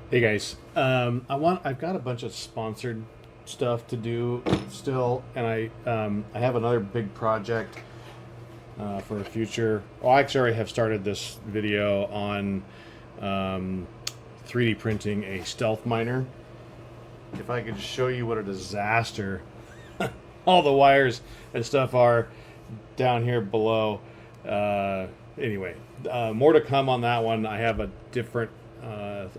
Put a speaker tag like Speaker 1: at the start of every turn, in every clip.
Speaker 1: Hey guys, I've got a bunch of sponsored stuff to do still, and I have another big project for a future. Well, I actually already have started this video on um, 3D printing a stealth miner. If I could show you what a disaster all the wires and stuff are down here below. Uh, anyway, more to come on that one. I have a different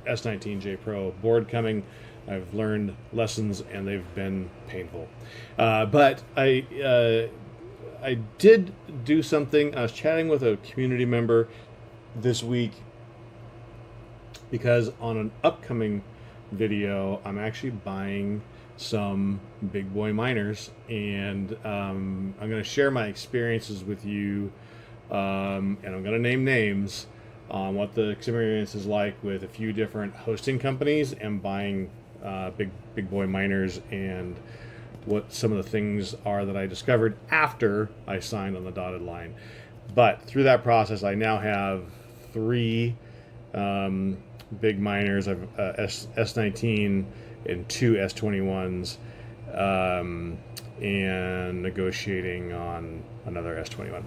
Speaker 1: S19J Pro board coming. I've learned lessons and they've been painful. But I did do something. I was chatting with a community member this week because on an upcoming video, I'm actually buying some big boy miners, and I'm going to share my experiences with you, and I'm going to name names on what the experience is like with a few different hosting companies and buying big boy miners, and what some of the things are that I discovered after I signed on the dotted line. But through that process, I now have three big miners. I've S19 and two S21s, and negotiating on another S21,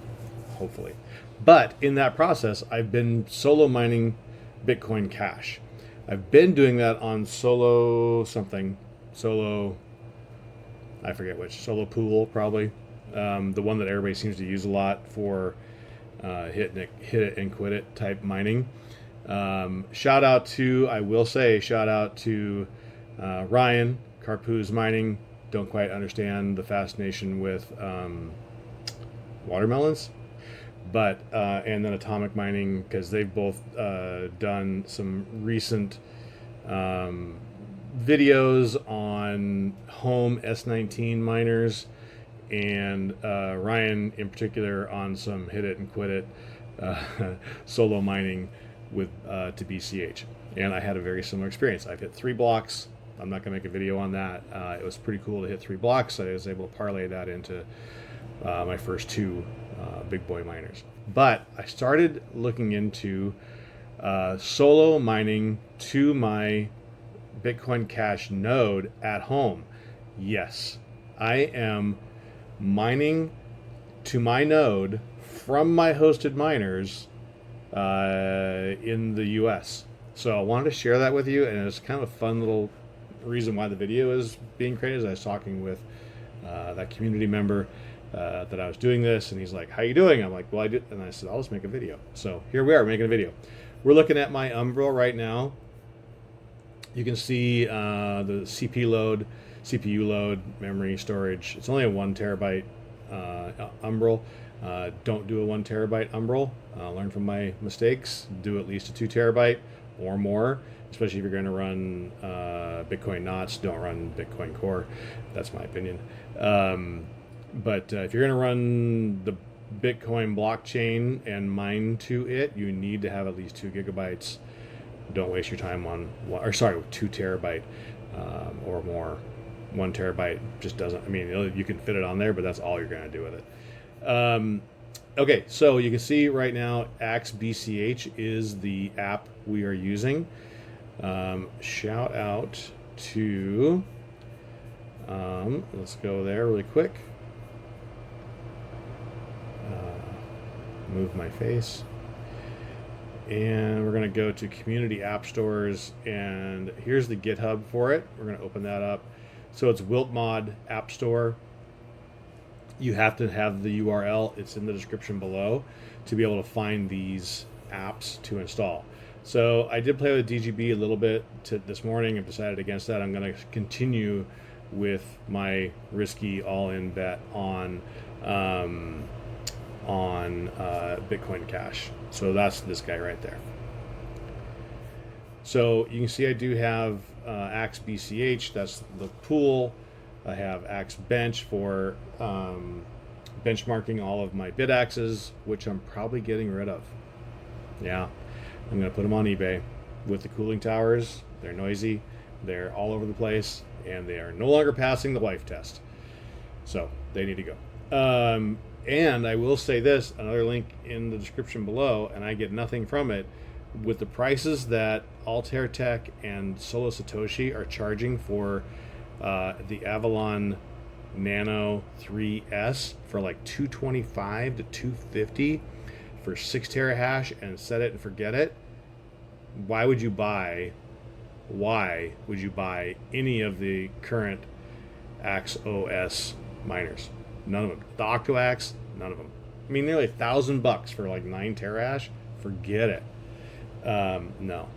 Speaker 1: hopefully. But in that process, I've been solo mining Bitcoin Cash. I've been doing that on solo something, solo, I forget which, solo pool probably, the one that everybody seems to use a lot for hit it and quit it type mining. Shout out to Ryan Carpoo's Mining. Don't quite understand the fascination with watermelons, but and then Atomic Mining, because they've both done some recent videos on home S19 miners, and Ryan in particular on some hit it and quit it solo mining with to BCH. And I had a very similar experience. I've hit 3 blocks. I'm not going to make a video on that. It was pretty cool to hit 3 blocks. I was able to parlay that into my first two big boy miners. But I started looking into solo mining to my Bitcoin Cash node at home. Yes, I am mining to my node from my hosted miners in the US. So I wanted to share that with you, and it's kind of a fun little reason why the video is being created. As I was talking with that community member that I was doing this, and he's like, "How you doing?" I'm like, "Well, I did," and I said, "I'll just make a video." So here we are making a video. We're looking at my Umbrel right now. You can see the CPU load, memory, storage. It's only a 1 terabyte Umbrel. Don't do a 1 terabyte Umbrel. Learn from my mistakes. Do at least a 2 terabyte or more, especially if you're going to run Bitcoin knots. Don't run Bitcoin Core. That's my opinion. But if you're going to run the Bitcoin blockchain and mine to it, you need to have at least 2 gigabytes. Don't waste your time on 2 terabyte or more. 1 terabyte just doesn't. I mean, you can fit it on there, but that's all you're going to do with it. Okay, so you can see right now, Axe BCH is the app we are using. Shout out to. Let's go there really quick. Move my face. And we're going to go to community app stores, and here's the GitHub for it. We're going to open that up. So it's Wiltmod App Store. You have to have the URL. It's in the description below to be able to find these apps to install. So I did play with DGB a little bit this morning. I've decided against that. I'm going to continue with my risky all-in bet on Bitcoin Cash. So that's this guy right there. So you can see I do have Axe BCH. That's the pool. I have Axe Bench for benchmarking all of my bit axes, which I'm probably getting rid of. Yeah, I'm going to put them on eBay with the cooling towers. They're noisy. They're all over the place, and they are no longer passing the life test. So they need to go. And I will say this, another link in the description below, and I get nothing from it. With the prices that Altair Tech and Solo Satoshi are charging for the Avalon Nano 3S for like 225 to 250 for 6 terahash and set it and forget it, why would you buy any of the current Axe OS miners? None of them. The OctoAxe, none of them. I mean, nearly $1,000 for like 9 terahash. Forget it. No.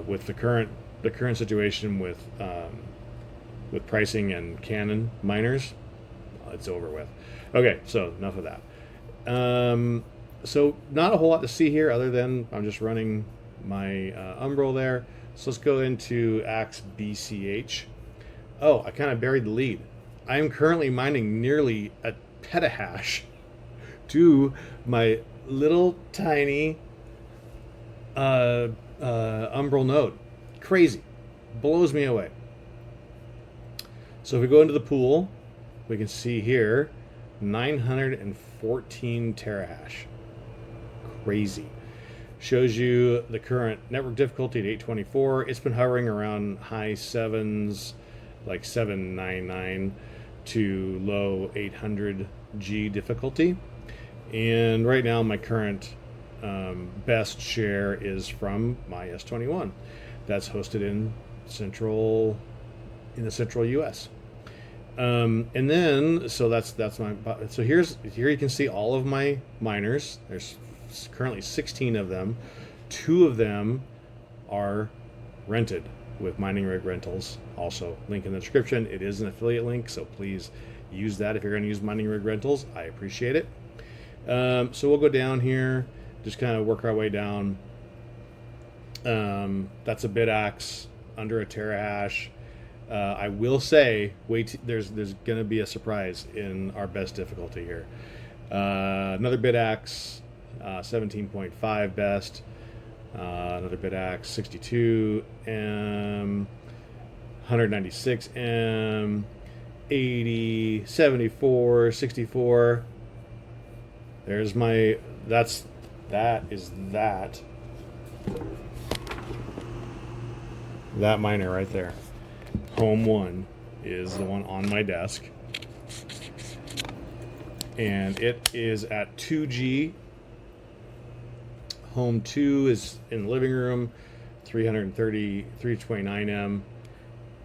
Speaker 1: With the current situation with pricing and Canon miners, it's over with. Okay, so enough of that. So not a whole lot to see here other than I'm just running my Umbrel there. So let's go into Axe BCH. Oh, I kind of buried the lead. I am currently mining nearly a petahash to my little tiny Umbrel node. Crazy. Blows me away. So if we go into the pool, we can see here 914 terahash. Crazy. Shows you the current network difficulty at 824. It's been hovering around high 7s, like 799 to low 800G difficulty. And right now my current best share is from my S21. That's hosted in the central US. And then, so that's my, so here you can see all of my miners. There's currently 16 of them. 2 of them are rented with mining rig rentals. Also, link in the description. It is an affiliate link, so please use that if you're going to use mining rig rentals. I appreciate it. So we'll go down here, just kind of work our way down. That's a BitAxe under a terahash. I will say, there's going to be a surprise in our best difficulty here. Another BitAxe, 17.5 best. Another BitAxe, 62 M, 196 M, 80, 74, 64. There's my, that miner right there. Home 1 is the one on my desk. And it is at 2G. Home 2 is in the living room, 329M.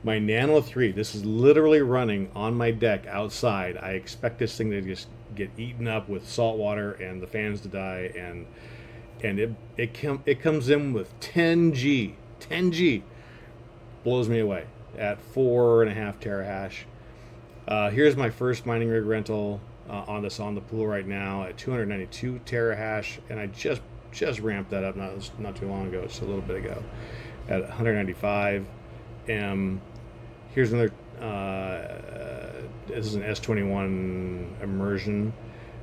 Speaker 1: My Nano 3, this is literally running on my deck outside. I expect this thing to just get eaten up with salt water and the fans to die, and it comes in with 10G. 10G blows me away at 4.5 terahash. Here's my first mining rig rental on the pool right now at 292 terahash, and I just ramped that up not too long ago, just a little bit ago, at 195 M. Here's another. This is an S21 immersion,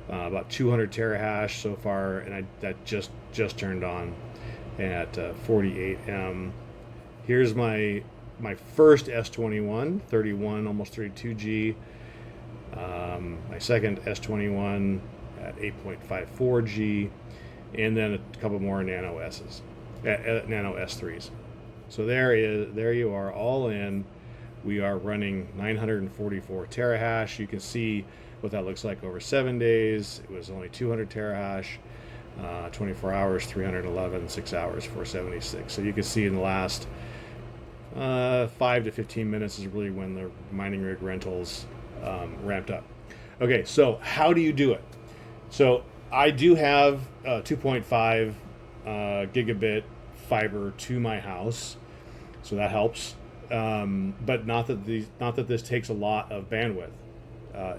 Speaker 1: about 200 terahash so far, and that just turned on at 48 M. Here's my first S21, 31, almost 32G. My second S21 at 8.54G, and then a couple more Nano S's, Nano S3s. So there you are, all in. We are running 944 terahash. You can see what that looks like over 7 days. It was only 200 terahash, 24 hours, 311, 6 hours, 476. So you can see in the last 5 to 15 minutes is really when the mining rig rentals ramped up. Okay, so how do you do it? So I do have 2.5 gigabit fiber to my house, so that helps. But not that this takes a lot of bandwidth.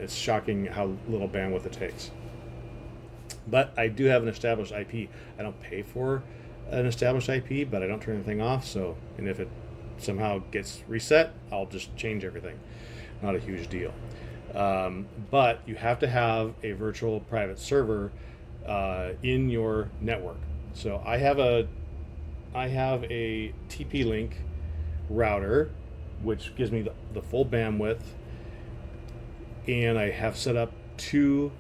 Speaker 1: It's shocking how little bandwidth it takes. But I do have an established IP. I don't pay for an established IP, but I don't turn anything off. So, and if it somehow gets reset, I'll just change everything. Not a huge deal. But you have to have a virtual private server in your network. So I have a TP-Link router, which gives me the full bandwidth, and I have set up 2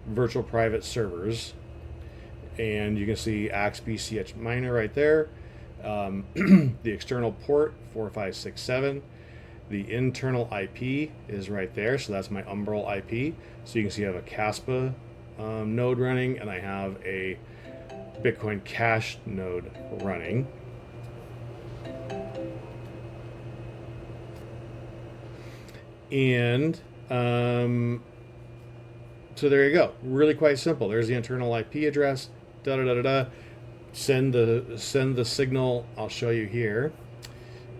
Speaker 1: virtual private servers, and you can see Axe BCH miner right there. The external port 4567. The internal IP is right there, so that's my Umbrel IP. So you can see I have a Caspa node running, and I have a Bitcoin Cash node running. And so there you go. Really quite simple. There's the internal IP address. Da da da da da. Send the signal. I'll show you here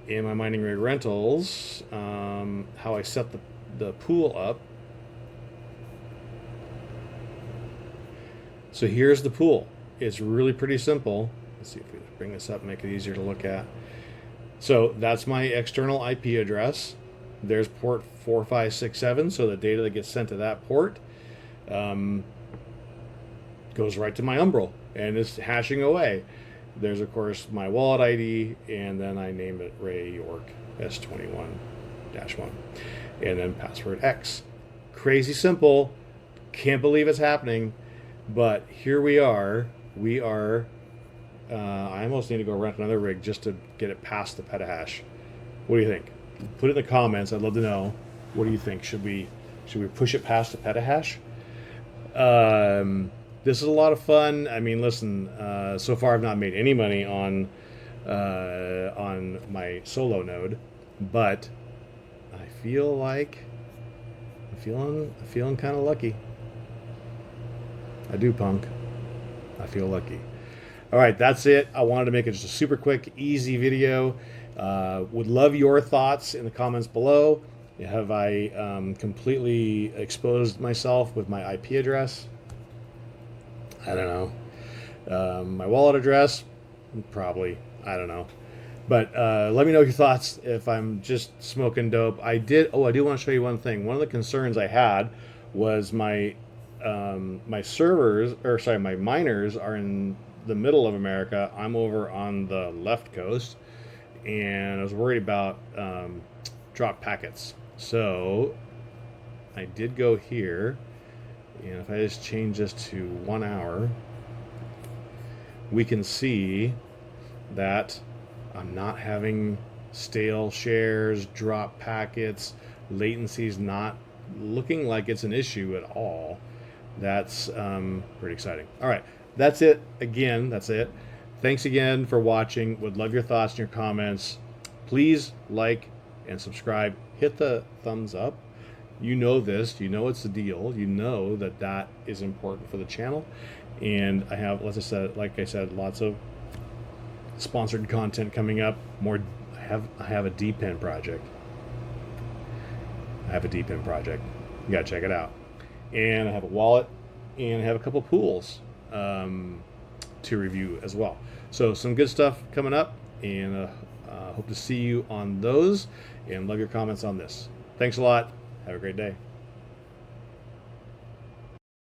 Speaker 1: in my mining rig rentals how I set the pool up. So here's the pool. It's really pretty simple. Let's see if we bring this up, make it easier to look at. So that's my external IP address. There's port 4567, so the data that gets sent to that port goes right to my Umbrel, and it's hashing away. There's, of course, my wallet ID, and then I name it Ray York S21-1, and then password X. Crazy simple. Can't believe it's happening, but here we are. I almost need to go rent another rig just to get it past the petahash. What do you think? Put it in the comments. I'd love to know. What do you think? Should we push it past the petahash? This is a lot of fun. I mean, listen. So far, I've not made any money on my solo node, but I feel like I'm feeling kind of lucky. I do, punk. I feel lucky. All right, that's it. I wanted to make it just a super quick, easy video. Would love your thoughts in the comments below. Have I completely exposed myself with my IP address? I don't know. My wallet address? Probably. I don't know. But let me know your thoughts if I'm just smoking dope. I do want to show you one thing. One of the concerns I had was my my miners are in the middle of America. I'm over on the left coast, and I was worried about drop packets. So I did go here, and if I just change this to 1 hour, we can see that I'm not having stale shares, drop packets, latency's not looking like it's an issue at all. That's pretty exciting. All right, that's it. Again, that's it. Thanks again for watching. Would love your thoughts and your comments. Please like and subscribe. Hit the thumbs up. You know this. You know it's the deal. You know that is important for the channel. And I have, like I said, lots of sponsored content coming up. More. I have a DPIN project. You gotta check it out. And I have a wallet, and I have a couple pools to review as well. So some good stuff coming up, and hope to see you on those, and love your comments on this. Thanks a lot. Have a great day.